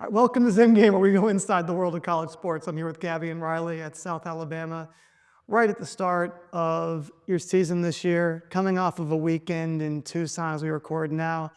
All right, welcome to Zen Game, where we go inside the world of college sports. I'm here with Gabby and Ryley at South Alabama, right at the start of your season this year, coming off of a weekend in Tucson as we record now.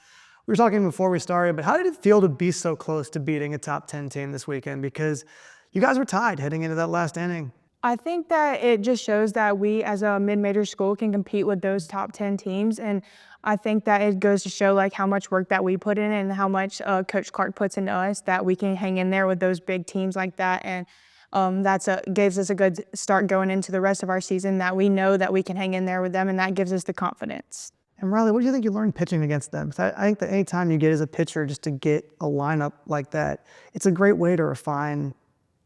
We were talking before we started, but how did it feel to be so close to beating a top 10 team this weekend? Because you guys were tied heading into that last inning. I think that it just shows that we as a mid-major school can compete with those top 10 teams. And I think that it goes to show like how much work that we put in and how much Coach Clark puts into us, that we can hang in there with those big teams like that. And gives us a good start going into the rest of our season, that we know that we can hang in there with them, and that gives us the confidence. And Ryley, what do you think you learned pitching against them? 'Cause I think that any time you get as a pitcher just to get a lineup like that, it's a great way to refine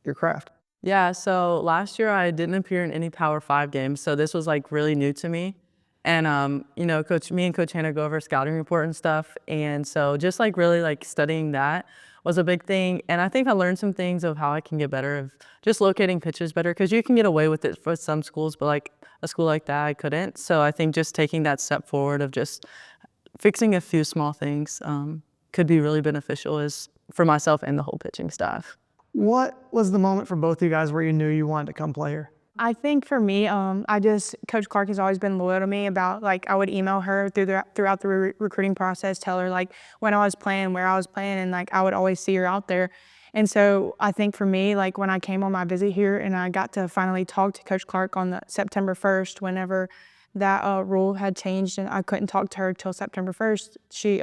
your craft. Yeah, so last year I didn't appear in any Power 5 games, so this was like really new to me. And me and Coach Hannah go over scouting report and stuff, and so just like really like studying that was a big thing. And I think I learned some things of how I can get better of just locating pitches better, because you can get away with it for some schools, but like a school like that I couldn't. So I think just taking that step forward of just fixing a few small things could be really beneficial for myself and the whole pitching staff. What was the moment for both of you guys where you knew you wanted to come play here? I think for me, Coach Clark has always been loyal to me about, like, I would email her throughout the recruiting process, tell her, like, when I was playing, where I was playing, and, like, I would always see her out there. And so I think for me, like, when I came on my visit here and I got to finally talk to Coach Clark on the September 1st, whenever that rule had changed and I couldn't talk to her till September 1st, she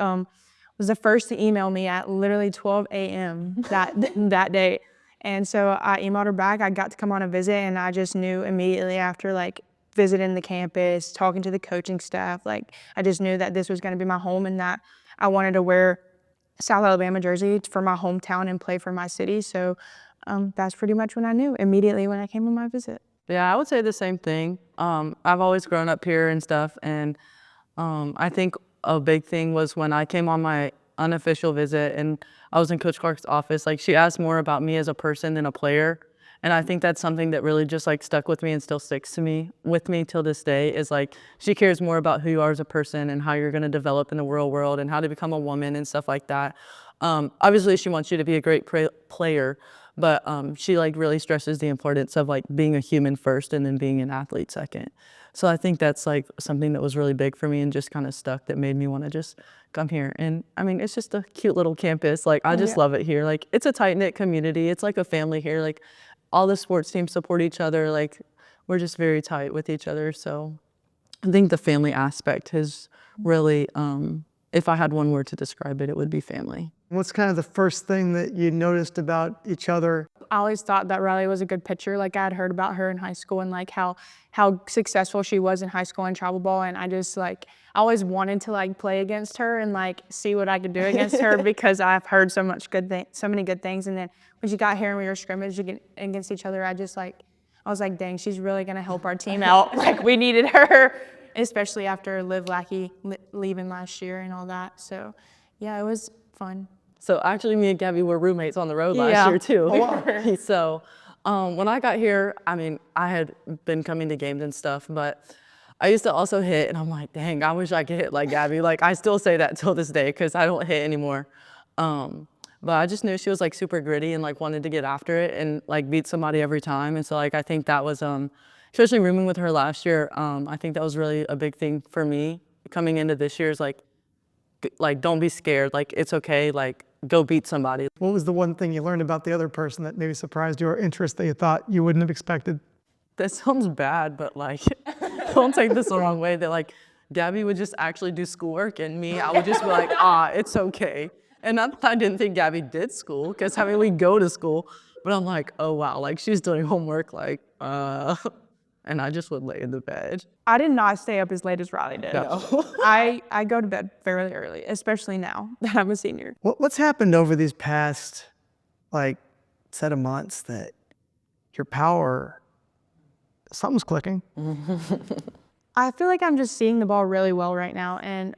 was the first to email me at literally 12 a.m. that day. And so I emailed her back. I got to come on a visit, and I just knew immediately after, like, visiting the campus, talking to the coaching staff, like, I just knew that this was going to be my home and that I wanted to wear South Alabama jersey for my hometown and play for my city. So that's pretty much when I knew, immediately when I came on my visit. Yeah, I would say the same thing. I've always grown up here and stuff, and I think a big thing was when I came on my unofficial visit and I was in Coach Clark's office. Like, she asked more about me as a person than a player, and I think that's something that really just like stuck with me and still sticks with me till this day, is like she cares more about who you are as a person and how you're going to develop in the real world and how to become a woman and stuff like that. Obviously she wants you to be a great player, but she like really stresses the importance of like being a human first and then being an athlete second. So I think that's like something that was really big for me and just kind of stuck, that made me want to just come here. And I mean, it's just a cute little campus. Like, I just love it here. Like, it's a tight-knit community. It's like a family here. Like, all the sports teams support each other. Like, we're just very tight with each other. So I think the family aspect has really, if I had one word to describe it, it would be family. What's kind of the first thing that you noticed about each other? I always thought that Ryley was a good pitcher. Like, I had heard about her in high school and like how successful she was in high school and travel ball, and I just like I always wanted to like play against her and like see what I could do against her, because I've heard so many good things. And then when she got here and we were scrimmaging against each other, I was like, dang, she's really gonna help our team out. Like, we needed her, especially after Liv Lackey leaving last year and all that. So yeah, it was fun. So actually, me and Gabby were roommates on the road last year too. Oh, wow. So when I got here, I mean, I had been coming to games and stuff, but I used to also hit, and I'm like, dang, I wish I could hit like Gabby. Like, I still say that till this day, because I don't hit anymore. But I just knew she was like super gritty and like wanted to get after it and like beat somebody every time. And so like I think that was, especially rooming with her last year, I think that was really a big thing for me coming into this year's like don't be scared. Like, it's okay. Like, go beat somebody. What was the one thing you learned about the other person that maybe surprised you, or interest that you thought you wouldn't have expected? That sounds bad, but like, don't take this the wrong way. That like, Gabby would just actually do schoolwork, and me, I would just be like, it's okay. And not that I didn't think Gabby did school, because I mean, we go to school, but I'm like, oh wow, like she's doing homework, like, and I just would lay in the bed. I did not stay up as late as Ryley did. No. I go to bed fairly early, especially now that I'm a senior. What's happened over these past like set of months that your power, something's clicking? I feel like I'm just seeing the ball really well right now, and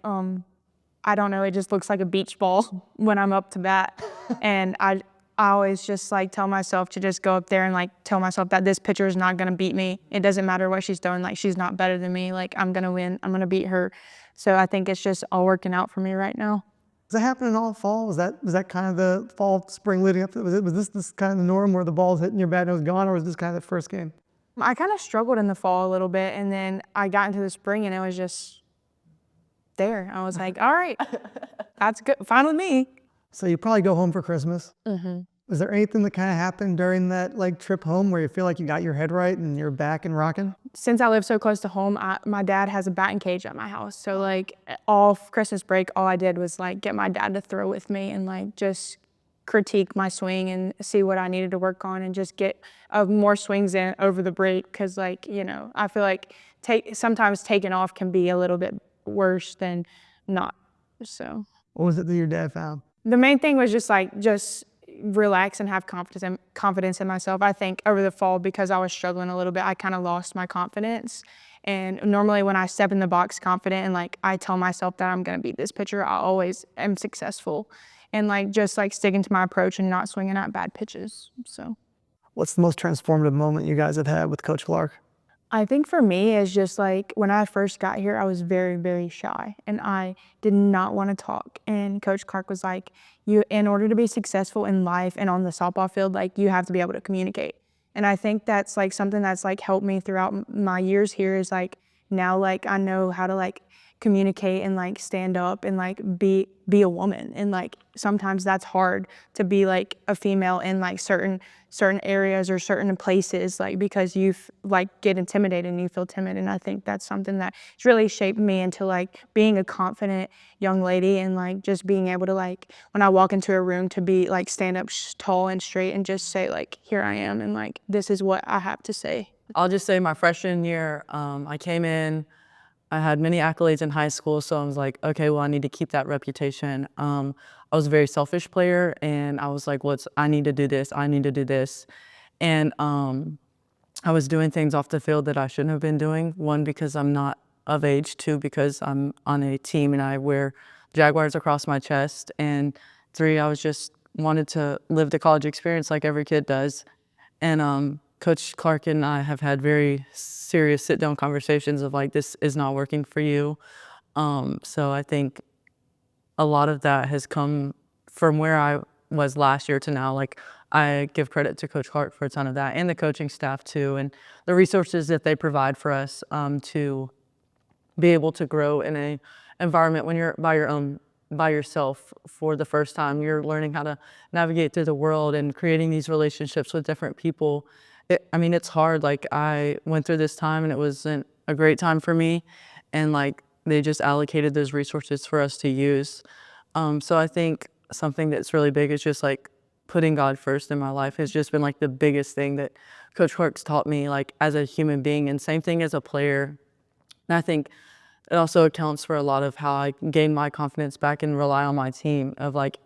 I don't know, it just looks like a beach ball when I'm up to bat. And I always just like tell myself to just go up there and like tell myself that this pitcher is not gonna beat me. It doesn't matter what she's throwing, like she's not better than me. Like, I'm gonna win, I'm gonna beat her. So I think it's just all working out for me right now. Does that happen in all fall? Was that kind of the fall, spring leading up to it? Was this kind of the norm where the ball's hitting your bat and it was gone, or was this kind of the first game? I kind of struggled in the fall a little bit, and then I got into the spring and it was just there. I was like, all right, that's good, fine with me. So you probably go home for Christmas. Was there anything that kind of happened during that like trip home where you feel like you got your head right and you're back and rocking? Since I live so close to home, my dad has a batting cage at my house. So like all Christmas break, all I did was like get my dad to throw with me and like just critique my swing and see what I needed to work on and just get more swings in over the break. Cause like, you know, I feel like sometimes taking off can be a little bit worse than not. So What was it that your dad found? the main thing was just relax and have confidence in myself. I think over the fall, because I was struggling a little bit, I kind of lost my confidence. And normally when I step in the box confident and like I tell myself that I'm going to beat this pitcher, I always am successful. And like just like sticking to my approach and not swinging at bad pitches. So What's the most transformative moment you guys have had with Coach Clark? I think for me is just like when I first got here, I was very, very shy and I did not want to talk. And Coach Clark was like, in order to be successful in life and on the softball field, like you have to be able to communicate. And I think that's like something that's like helped me throughout my years here is like now like I know how to like communicate and like stand up and like be a woman. And like sometimes that's hard to be like a female in like certain areas or certain places, like because you like get intimidated and you feel timid. And I think that's something that's really shaped me into like being a confident young lady and like just being able to like when I walk into a room to be like stand up tall and straight and just say like here I am and like this is what I have to say. I'll just say my freshman year, I came in, I had many accolades in high school, so I was like, okay, well, I need to keep that reputation. I was a very selfish player, and I was like, I need to do this, I need to do this. And I was doing things off the field that I shouldn't have been doing. One, because I'm not of age. Two, because I'm on a team and I wear Jaguars across my chest. And three, I was just wanted to live the college experience like every kid does. And Coach Clark and I have had very serious sit-down conversations of like, this is not working for you. So I think a lot of that has come from where I was last year to now. Like I give credit to Coach Clark for a ton of that and the coaching staff too, and the resources that they provide for us to be able to grow in an environment when you're by yourself for the first time. You're learning how to navigate through the world and creating these relationships with different people. It's hard. Like I went through this time and it wasn't a great time for me. And like they just allocated those resources for us to use. So I think something that's really big is just like putting God first in my life has just been like the biggest thing that Coach Clark's taught me like as a human being, and same thing as a player. And I think it also accounts for a lot of how I gain my confidence back and rely on my team of like,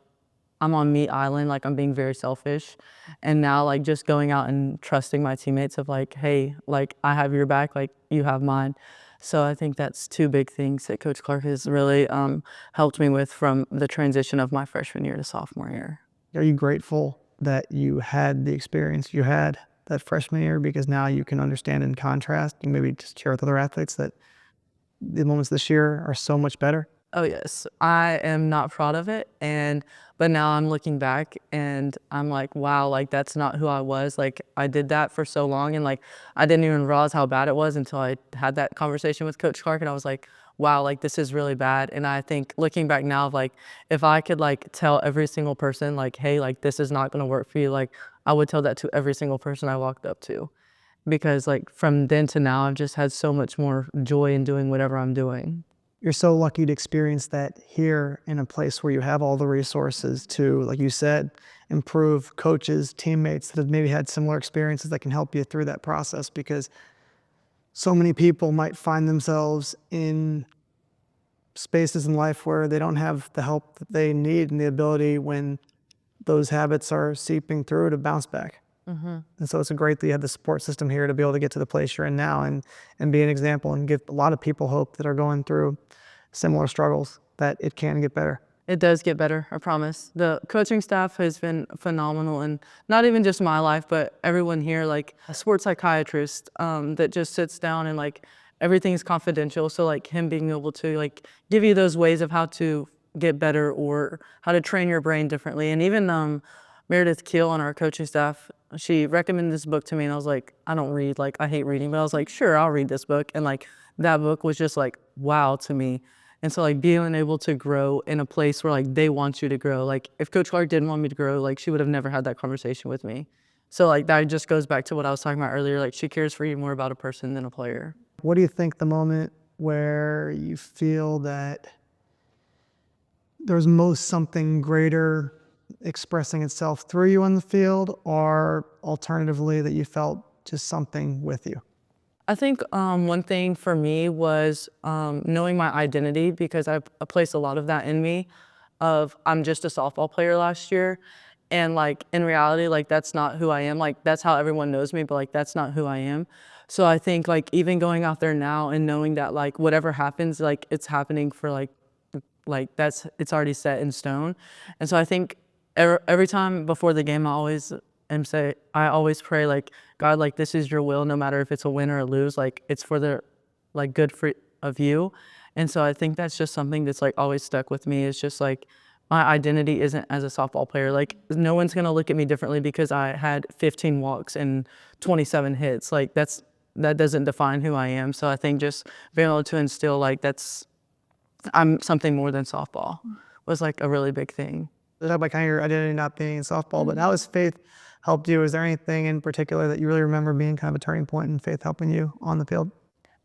I'm on meat island, like I'm being very selfish. And now like just going out and trusting my teammates of like, hey, like I have your back, like you have mine. So I think that's two big things that Coach Clark has really helped me with from the transition of my freshman year to sophomore year. Are you grateful that you had the experience you had that freshman year, because now you can understand in contrast and maybe just share with other athletes that the moments this year are so much better? Oh yes, I am not proud of it, but now I'm looking back and I'm like, wow, like that's not who I was. Like I did that for so long, and like I didn't even realize how bad it was until I had that conversation with Coach Clark, and I was like, wow, like this is really bad. And I think looking back now, like if I could like tell every single person like, hey, like this is not gonna work for you, like I would tell that to every single person I walked up to. Because like from then to now, I've just had so much more joy in doing whatever I'm doing. You're so lucky to experience that here in a place where you have all the resources to, like you said, improve coaches, teammates that have maybe had similar experiences that can help you through that process, because so many people might find themselves in spaces in life where they don't have the help that they need and the ability when those habits are seeping through to bounce back. And so it's great that you have the support system here to be able to get to the place you're in now and be an example and give a lot of people hope that are going through similar struggles that it can get better. It does get better, I promise. The coaching staff has been phenomenal, and not even just my life, but everyone here, like a sports psychiatrist that just sits down and like everything's confidential. So like him being able to like give you those ways of how to get better or how to train your brain differently. And even Meredith Keel on our coaching staff, she recommended this book to me, and I was like, I don't read, like I hate reading, but I was like, sure, I'll read this book. And like that book was just like wow to me. And so like being able to grow in a place where like they want you to grow, like if Coach Clark didn't want me to grow, like she would have never had that conversation with me. So like that just goes back to what I was talking about earlier, like she cares for you more about a person than a player. What do you think the moment where you feel that there's most something greater expressing itself through you on the field, or alternatively that you felt just something with you? I think one thing for me was knowing my identity, because I placed a lot of that in me of I'm just a softball player last year. And like in reality, like that's not who I am. Like that's how everyone knows me, but like that's not who I am. So I think like even going out there now and knowing that like whatever happens, like it's happening for like it's already set in stone. And so I think every time before the game, I always pray like, God, like this is your will, no matter if it's a win or a lose, like it's for the like good of you. And so I think that's just something that's like always stuck with me. It's just like my identity isn't as a softball player. Like no one's gonna look at me differently because I had 15 walks and 27 hits. Like that doesn't define who I am. So I think just being able to instill like I'm something more than softball was like a really big thing. You talk about kind of your identity not being in softball, but how has faith helped you? Is there anything in particular that you really remember being kind of a turning point in faith helping you on the field?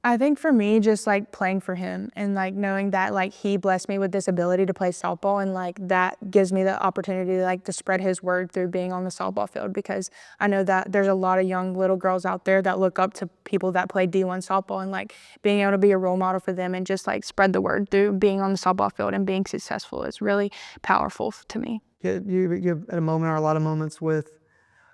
I think for me, just like playing for him and like knowing that like he blessed me with this ability to play softball, and like that gives me the opportunity to spread his word through being on the softball field, because I know that there's a lot of young little girls out there that look up to people that play D1 softball, and like being able to be a role model for them and just like spread the word through being on the softball field and being successful is really powerful to me. You at a moment or a lot of moments with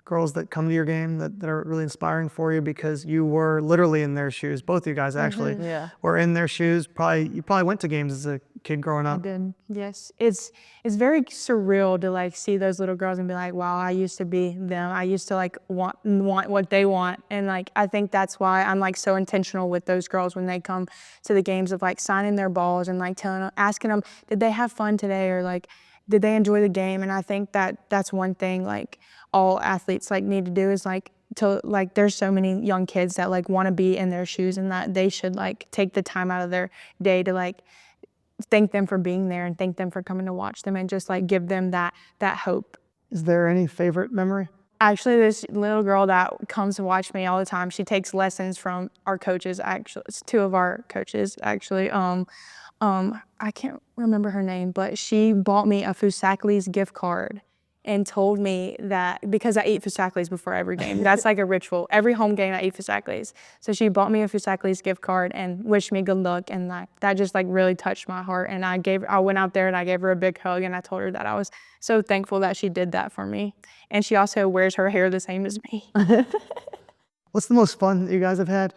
girls that come to your game that are really inspiring for you, because you were literally in their shoes. Both of you guys actually Yeah. were in their shoes. You probably went to games as a kid growing I up. did, yes. It's very surreal to like see those little girls and be like, wow, I used to be them. I used to like want what they want. And like I think that's why I'm like so intentional with those girls when they come to the games, of like signing their balls and like asking them, did they have fun today, or like did they enjoy the game? And I think that that's one thing like all athletes like need to do, is like there's so many young kids that like want to be in their shoes, and that they should like take the time out of their day to like thank them for being there and thank them for coming to watch them, and just like give them that hope. Is there any favorite memory? Actually, this little girl that comes to watch me all the time, she takes lessons from our coaches. Actually, it's two of our coaches actually. I can't remember her name, but she bought me a Fusakli's gift card and told me that, because I eat Fusakli's before every game. That's like a ritual. Every home game I eat Fusakli's. So she bought me a Fusakli's gift card and wished me good luck, and that just like really touched my heart. And I went out there and I gave her a big hug, and I told her that I was so thankful that she did that for me. And she also wears her hair the same as me. What's the most fun that you guys have had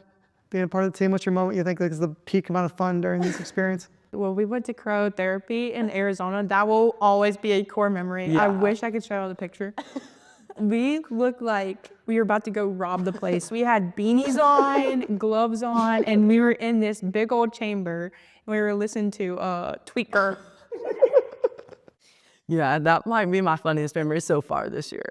being a part of the team? What's your moment you think is the peak amount of fun during this experience? Well, we went to cryotherapy in Arizona. That will always be a core memory. Yeah. I wish I could show you the picture. We looked like we were about to go rob the place. We had beanies on, gloves on, and we were in this big old chamber, and we were listening to Tweaker. Yeah, that might be my funniest memory so far this year.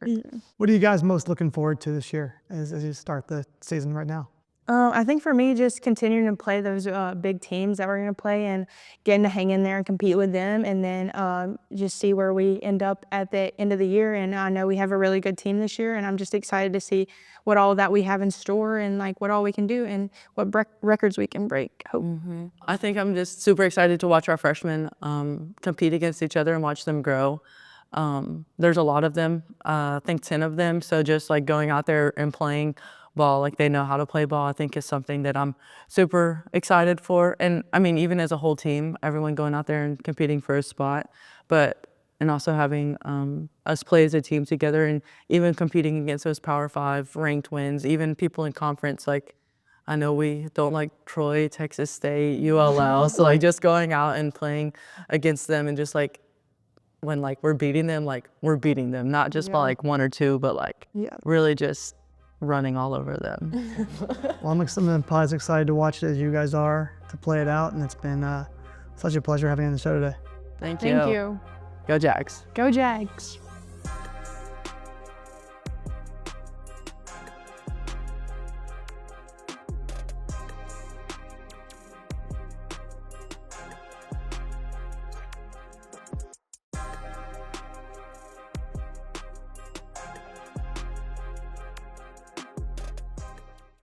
What are you guys most looking forward to this year as you start the season right now? I think for me, just continuing to play those big teams that we're going to play, and getting to hang in there and compete with them, and then just see where we end up at the end of the year. And I know we have a really good team this year, and I'm just excited to see what all that we have in store, and like what all we can do, and what records we can break. Hope. I think I'm just super excited to watch our freshmen compete against each other and watch them grow. There's a lot of them, I think 10 of them. So just like going out there and playing ball, like they know how to play ball, I think is something that I'm super excited for. And I mean, even as a whole team, everyone going out there and competing for a spot, and also having us play as a team together, and even competing against those Power 5 ranked wins, even people in conference. Like I know we don't like Troy, Texas State, ULL, so like just going out and playing against them, and just like when like we're beating them, not just by like 1 or 2, but like really just running all over them. Well, I'm as excited to watch it as you guys are to play it out, and it's been such a pleasure having you on the show today. Thank you. Thank you. Go Jags. Go Jags.